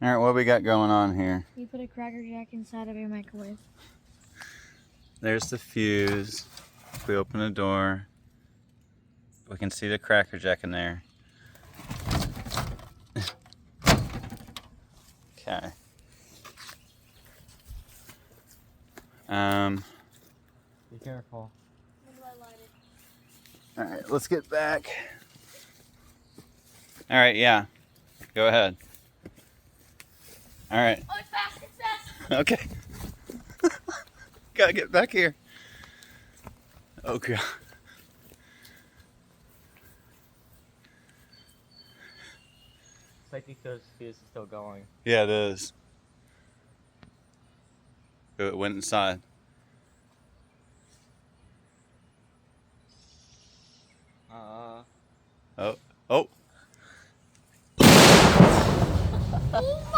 Alright, what we got going on here? You put a Cracker Jack inside of your microwave. There's the fuse. If we open the door, we can see the Cracker Jack in there. Okay. Be careful. Alright, let's get back. Alright, yeah. Go ahead. Alright. Oh, it's fast! It's fast! Okay. Gotta get back here. Oh god. It's like because fuse is still going. Yeah, it is. It went inside. Uh. Oh. Oh. Oh